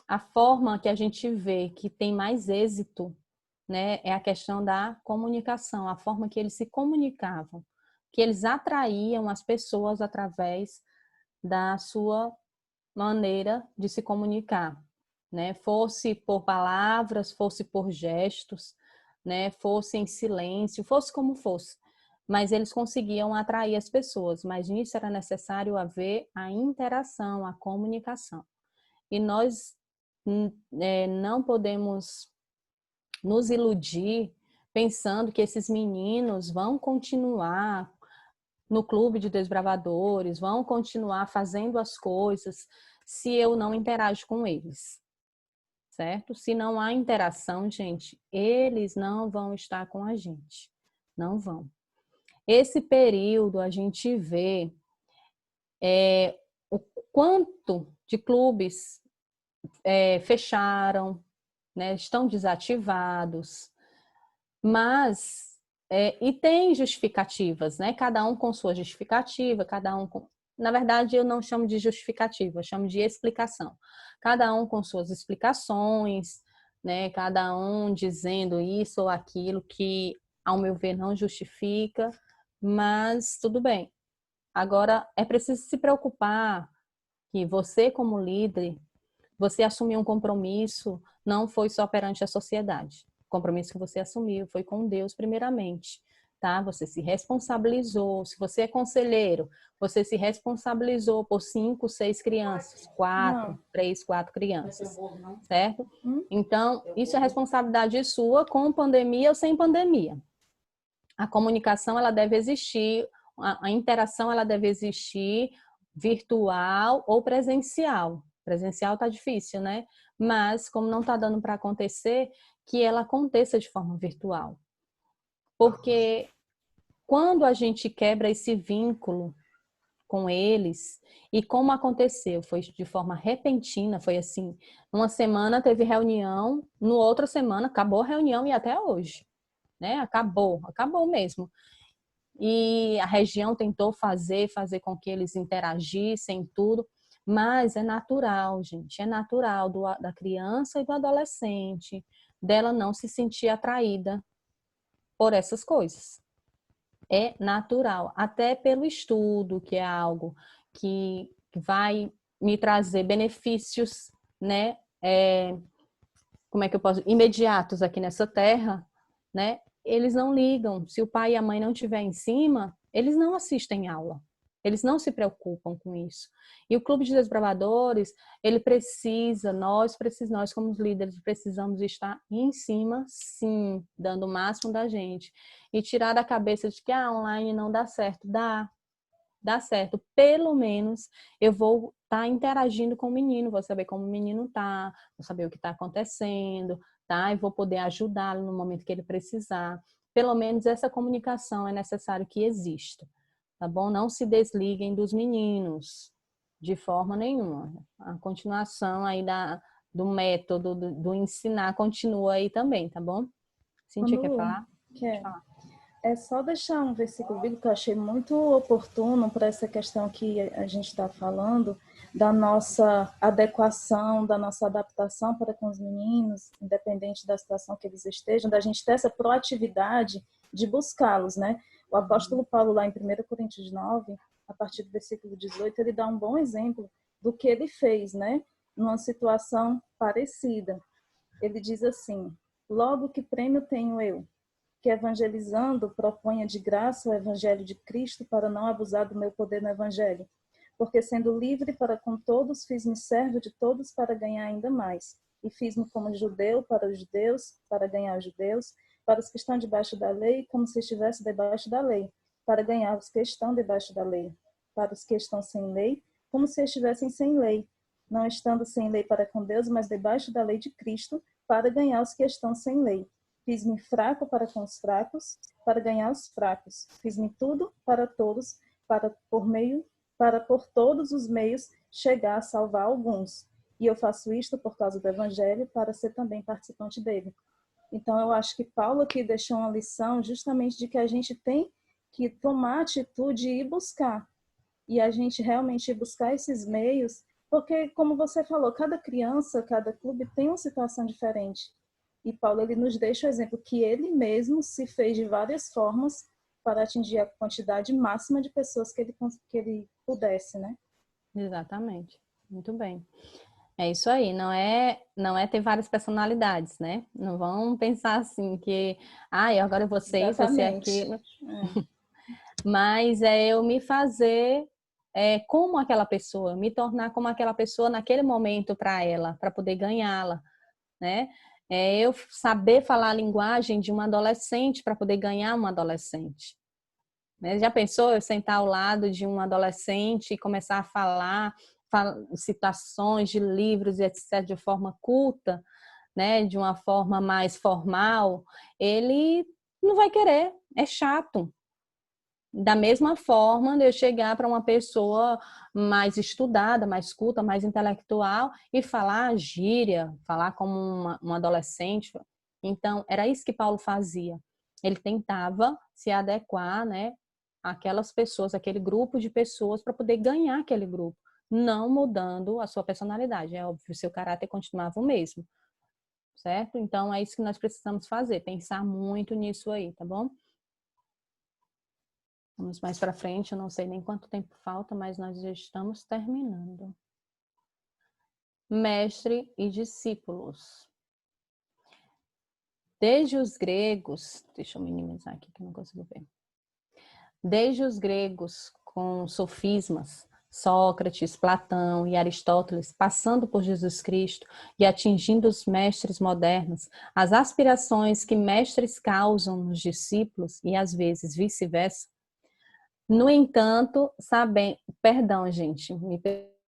a forma que a gente vê que tem mais êxito, né, é a questão da comunicação, a forma que eles se comunicavam, que eles atraíam as pessoas através da sua maneira de se comunicar, né? Fosse por palavras, fosse por gestos, né? Fosse em silêncio, fosse como fosse. Mas eles conseguiam atrair as pessoas, mas nisso era necessário haver a interação, a comunicação. E nós não podemos nos iludir pensando que esses meninos vão continuar no clube de desbravadores, vão continuar fazendo as coisas se eu não interajo com eles, certo? Se não há interação, gente, eles não vão estar com a gente, não vão. Esse período a gente vê o quanto de clubes fecharam, né, estão desativados, mas e tem justificativas, né? Cada um com sua justificativa, cada um com... Na verdade, eu não chamo de justificativa, eu chamo de explicação. Cada um com suas explicações, né? Cada um dizendo isso ou aquilo que, ao meu ver, não justifica, mas tudo bem. Agora, é preciso se preocupar que você, como líder, você assumiu um compromisso, não foi só perante a sociedade. O compromisso que você assumiu foi com Deus primeiramente, tá? Você se responsabilizou. Se você é conselheiro, você se responsabilizou por 5, 6 crianças, 3, 4 crianças, certo? Então, isso é responsabilidade sua, com pandemia ou sem pandemia. A comunicação, ela deve existir, a interação, ela deve existir virtual ou presencial. Presencial tá difícil, né? Mas, como não tá dando para acontecer, que ela aconteça de forma virtual. Porque quando a gente quebra esse vínculo com eles, e como aconteceu, foi de forma repentina, foi assim, uma semana teve reunião, no outra semana acabou a reunião e até hoje, né? Acabou mesmo. E a região tentou fazer com que eles interagissem, tudo, mas é natural, gente, é natural da criança e do adolescente, dela não se sentir atraída por essas coisas. É natural, até pelo estudo, que é algo que vai me trazer benefícios, né? Como é que eu posso... imediatos aqui nessa terra, né? Eles não ligam. Se o pai e a mãe não estiver em cima, eles não assistem aula. Eles não se preocupam com isso. E o Clube de Desbravadores, ele precisa, nós como líderes, precisamos estar em cima, sim, dando o máximo da gente. E tirar da cabeça de que online não dá certo. Dá certo. Pelo menos eu vou estar interagindo com o menino, vou saber como o menino tá, vou saber o que está acontecendo, tá? E vou poder ajudá-lo no momento que ele precisar. Pelo menos essa comunicação é necessário que exista, tá bom? Não se desliguem dos meninos, de forma nenhuma. A continuação aí do método, do ensinar, continua aí também, tá bom? Cintia, quer falar? Quer. É só deixar um versículo bíblico que eu achei muito oportuno para essa questão que a gente está falando, da nossa adequação, da nossa adaptação para com os meninos, independente da situação que eles estejam, da gente ter essa proatividade de buscá-los, né? O apóstolo Paulo, lá em 1 Coríntios 9, a partir do versículo 18, ele dá um bom exemplo do que ele fez, né? Numa situação parecida. Ele diz assim: logo que prêmio tenho eu, que evangelizando proponha de graça o evangelho de Cristo para não abusar do meu poder no evangelho. Porque sendo livre para com todos, fiz-me servo de todos para ganhar ainda mais. E fiz-me como judeu para os judeus, para ganhar os judeus, para os que estão debaixo da lei, como se estivesse debaixo da lei, para ganhar os que estão debaixo da lei. Para os que estão sem lei, como se estivessem sem lei, não estando sem lei para com Deus, mas debaixo da lei de Cristo, para ganhar os que estão sem lei. Fiz-me fraco para com os fracos, para ganhar os fracos. Fiz-me tudo para todos, para por todos os meios chegar a salvar alguns. E eu faço isto por causa do Evangelho, para ser também participante dele. Então, eu acho que Paulo aqui deixou uma lição justamente de que a gente tem que tomar atitude e ir buscar. E a gente realmente ir buscar esses meios Porque, como você falou, cada criança, cada clube tem uma situação diferente. E Paulo, ele nos deixa o exemplo que ele mesmo se fez de várias formas para atingir a quantidade máxima de pessoas que ele pudesse, né? Exatamente. Muito bem. É isso aí, não é ter várias personalidades, né? Não vão pensar assim que, agora eu vou ser isso, vou ser aquilo. Mas é eu me fazer como aquela pessoa, me tornar como aquela pessoa naquele momento para ela, para poder ganhá-la, né? É eu saber falar a linguagem de uma adolescente para poder ganhar uma adolescente. Né? Já pensou eu sentar ao lado de um adolescente e começar a falar citações de livros e etc. de forma culta, né? De uma forma mais formal? Ele não vai querer, é chato. Da mesma forma de eu chegar para uma pessoa mais estudada, mais culta, mais intelectual e falar gíria, falar como uma adolescente. Então, era isso que Paulo fazia. Ele tentava se adequar, né, àquelas pessoas, aquele grupo de pessoas para poder ganhar aquele grupo, não mudando a sua personalidade. É óbvio, o seu caráter continuava o mesmo, certo? Então, é isso que nós precisamos fazer, pensar muito nisso aí, tá bom? Vamos mais para frente, eu não sei nem quanto tempo falta, mas nós já estamos terminando. Mestre e discípulos. Desde os gregos, deixa eu minimizar aqui que eu não consigo ver. Desde os gregos com sofismas, Sócrates, Platão e Aristóteles, passando por Jesus Cristo e atingindo os mestres modernos, as aspirações que mestres causam nos discípulos e às vezes vice-versa. No entanto, perdão, gente, me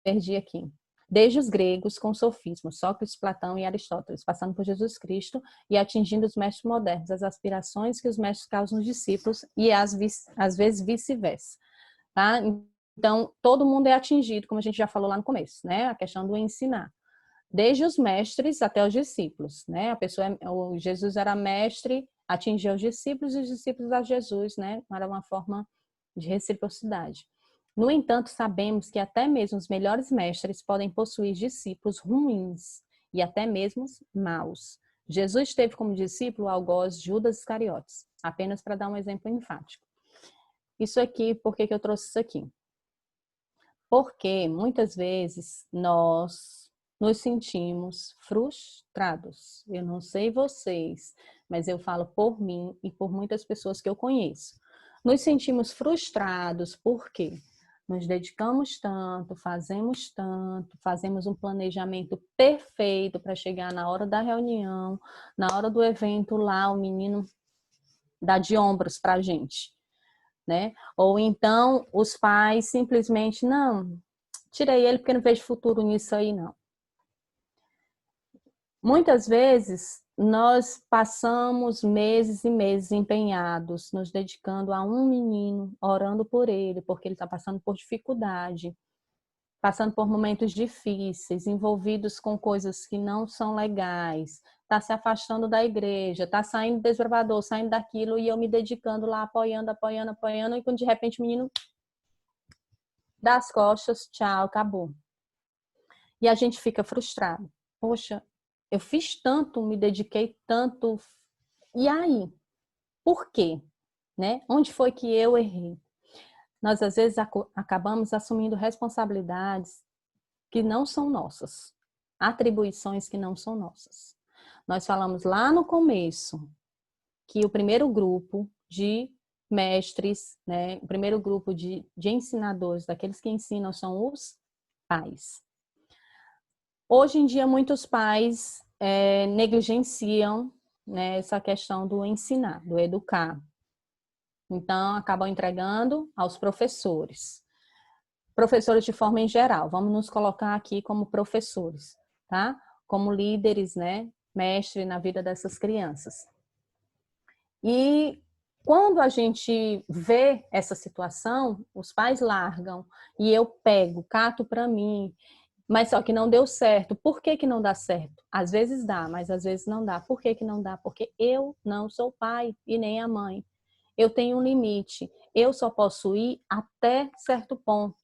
perdi aqui. Desde os gregos com sofismas, Sócrates, Platão e Aristóteles, passando por Jesus Cristo e atingindo os mestres modernos, as aspirações que os mestres causam nos discípulos e às vezes vice-versa. Tá? Então, todo mundo é atingido, como a gente já falou lá no começo, né? A questão do ensinar. Desde os mestres até os discípulos, né? Jesus era mestre, atingia os discípulos e os discípulos a Jesus, né? Era uma forma de reciprocidade. No entanto, sabemos que até mesmo os melhores mestres podem possuir discípulos ruins e até mesmo maus. Jesus teve como discípulo o algoz Judas Iscariotes, apenas para dar um exemplo enfático. Isso aqui, por que eu trouxe isso aqui? Porque muitas vezes nós nos sentimos frustrados. Eu não sei vocês, mas eu falo por mim e por muitas pessoas que eu conheço. Nos sentimos frustrados porque nos dedicamos tanto, fazemos um planejamento perfeito para chegar na hora da reunião, na hora do evento lá, o menino dá de ombros para a gente, né? Ou então os pais simplesmente, não, tirei ele porque não vejo futuro nisso aí, não. Muitas vezes, nós passamos meses e meses empenhados, nos dedicando a um menino, orando por ele, porque ele está passando por dificuldade, passando por momentos difíceis, envolvidos com coisas que não são legais, está se afastando da igreja, está saindo desbravador, saindo daquilo, e eu me dedicando lá, apoiando, e quando de repente o menino dá as costas, tchau, acabou. E a gente fica frustrado. Poxa, eu fiz tanto, me dediquei tanto. E aí? Por quê? Né? Onde foi que eu errei? Nós, às vezes, acabamos assumindo responsabilidades que não são nossas. Atribuições que não são nossas. Nós falamos lá no começo que o primeiro grupo de mestres, né? O primeiro grupo de ensinadores, daqueles que ensinam, são os pais. Hoje em dia, muitos pais negligenciam, né, essa questão do ensinar, do educar. Então, acabam entregando aos professores. Professores de forma em geral. Vamos nos colocar aqui como professores, tá? Como líderes, né? Mestre na vida dessas crianças. E quando a gente vê essa situação, os pais largam e eu pego, cato para mim. Mas só que não deu certo. Por que que não dá certo? Às vezes dá, mas às vezes não dá. Por que que não dá? Porque eu não sou pai e nem a mãe. Eu tenho um limite. Eu só posso ir até certo ponto.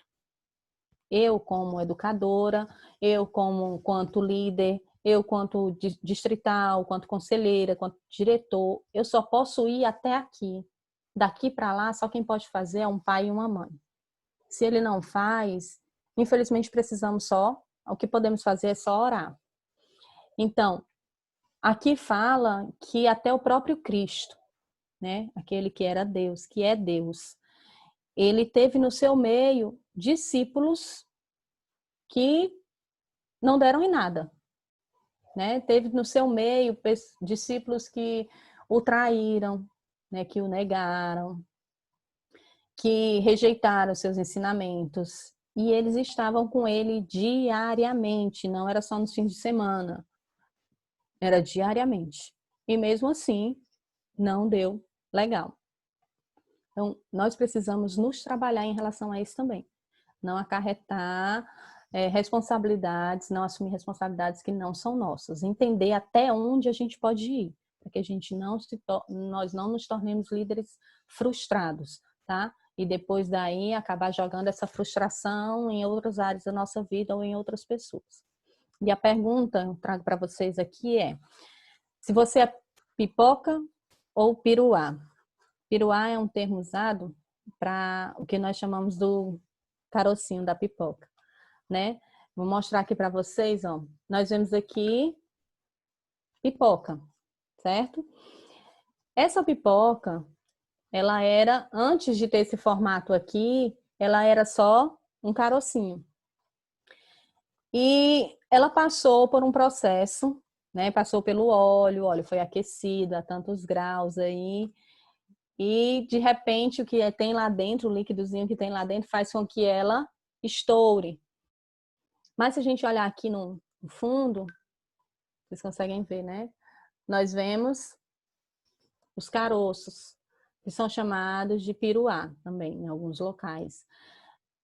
Eu como educadora, eu quanto líder, eu quanto distrital, quanto conselheira, quanto diretor, eu só posso ir até aqui. Daqui para lá, só quem pode fazer é um pai e uma mãe. Se ele não faz, infelizmente o que podemos fazer é só orar. Então, aqui fala que até o próprio Cristo, né, aquele que era Deus, que é Deus, ele teve no seu meio discípulos que não deram em nada, né? Teve no seu meio discípulos que o traíram, né, que o negaram, que rejeitaram seus ensinamentos, e eles estavam com ele diariamente, não era só nos fins de semana, era diariamente. E mesmo assim, não deu legal. Então, nós precisamos nos trabalhar em relação a isso também. Não acarretar responsabilidades, não assumir responsabilidades que não são nossas. Entender até onde a gente pode ir, para que a gente nós não nos tornemos líderes frustrados, tá? E depois daí acabar jogando essa frustração em outras áreas da nossa vida ou em outras pessoas. E a pergunta que eu trago para vocês aqui é: se você é pipoca ou piruá? Piruá é um termo usado para o que nós chamamos do carocinho da pipoca, né? Vou mostrar aqui para vocês, ó. Nós vemos aqui pipoca, certo? Essa pipoca, ela era, antes de ter esse formato aqui, ela era só um carocinho. E ela passou por um processo, né? Passou pelo óleo, o óleo foi aquecido a tantos graus aí, e de repente o que tem lá dentro, o líquidozinho que tem lá dentro, faz com que ela estoure. Mas se a gente olhar aqui no fundo, vocês conseguem ver, né? Nós vemos os caroços, que são chamados de piruá também, em alguns locais.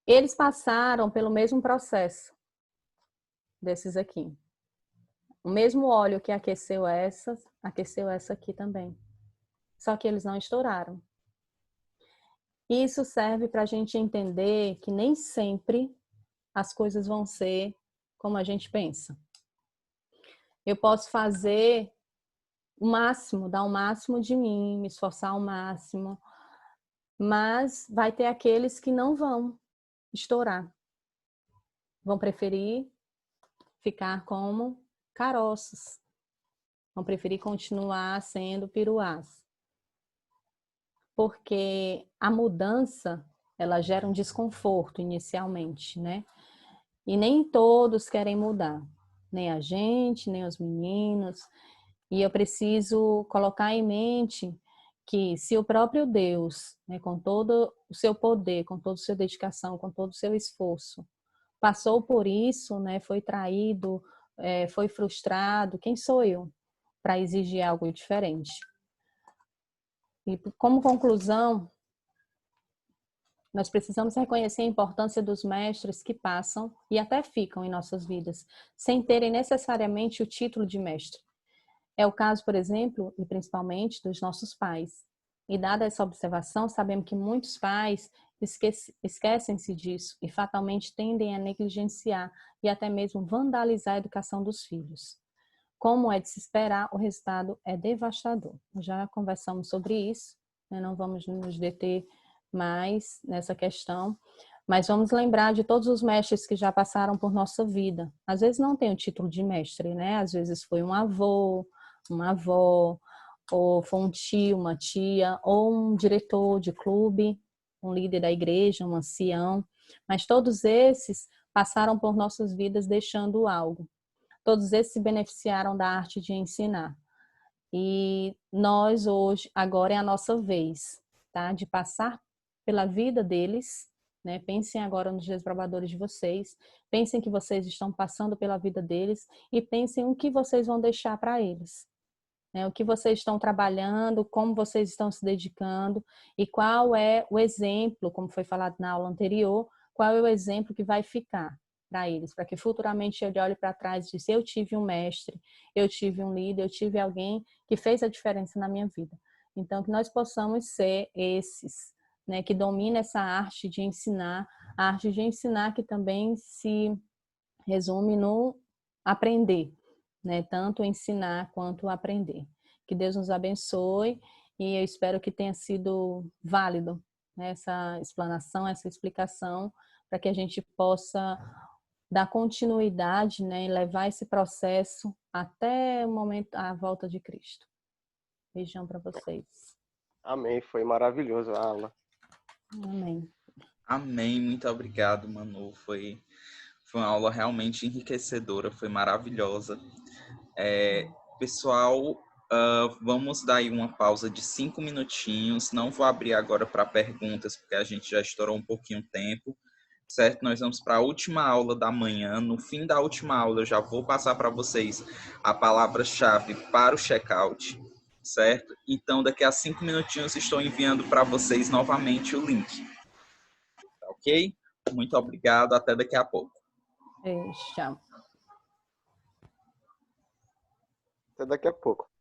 Eles passaram pelo mesmo processo desses aqui. O mesmo óleo que aqueceu essa aqui também. Só que eles não estouraram. Isso serve para a gente entender que nem sempre as coisas vão ser como a gente pensa. Eu posso fazer o máximo, dar o máximo de mim, me esforçar ao máximo, mas vai ter aqueles que não vão estourar. Vão preferir ficar como caroços. Vão preferir continuar sendo piruás. Porque a mudança, ela gera um desconforto inicialmente, né? E nem todos querem mudar. Nem a gente, nem os meninos. E eu preciso colocar em mente que se o próprio Deus, né, com todo o seu poder, com toda a sua dedicação, com todo o seu esforço, passou por isso, né, foi traído, foi frustrado, quem sou eu para exigir algo diferente? E como conclusão, nós precisamos reconhecer a importância dos mestres que passam e até ficam em nossas vidas, sem terem necessariamente o título de mestre. É o caso, por exemplo, e principalmente dos nossos pais. E dada essa observação, sabemos que muitos pais esquecem-se disso e fatalmente tendem a negligenciar e até mesmo vandalizar a educação dos filhos. Como é de se esperar, o resultado é devastador. Já conversamos sobre isso, né? Não vamos nos deter mais nessa questão, mas vamos lembrar de todos os mestres que já passaram por nossa vida. Às vezes não tem o título de mestre, né? Às vezes foi um avô, uma avó, ou foi um tio, uma tia, ou um diretor de clube, um líder da igreja, um ancião. Mas todos esses passaram por nossas vidas deixando algo. Todos esses se beneficiaram da arte de ensinar. E nós hoje, agora é a nossa vez, tá? De passar pela vida deles, né? Pensem agora nos desbravadores de vocês, pensem que vocês estão passando pela vida deles e pensem o que vocês vão deixar para eles. Né? O que vocês estão trabalhando, como vocês estão se dedicando e qual é o exemplo, como foi falado na aula anterior, qual é o exemplo que vai ficar para eles, para que futuramente ele olhe para trás e diz: eu tive um mestre, eu tive um líder, eu tive alguém que fez a diferença na minha vida. Então, que nós possamos ser esses, né, que dominam essa arte de ensinar A arte de ensinar, que também se resume no aprender, né? Tanto ensinar quanto aprender. Que Deus nos abençoe e eu espero que tenha sido válido, né, essa explanação, essa explicação, para que a gente possa dar continuidade, né, e levar esse processo até o momento, a volta de Cristo. Beijão para vocês. Amém, foi maravilhoso a aula. Amém. Amém, muito obrigado, Manu. Foi uma aula realmente enriquecedora, foi maravilhosa. Pessoal, vamos dar aí uma pausa de 5 minutinhos. Não vou abrir agora para perguntas, porque a gente já estourou um pouquinho o tempo, certo? Nós vamos para a última aula da manhã. No fim da última aula, eu já vou passar para vocês a palavra-chave para o check-out, certo? Então, daqui a 5 minutinhos, estou enviando para vocês novamente o link. Tá ok? Muito obrigado, até daqui a pouco. Beijo, tchau. Até daqui a pouco.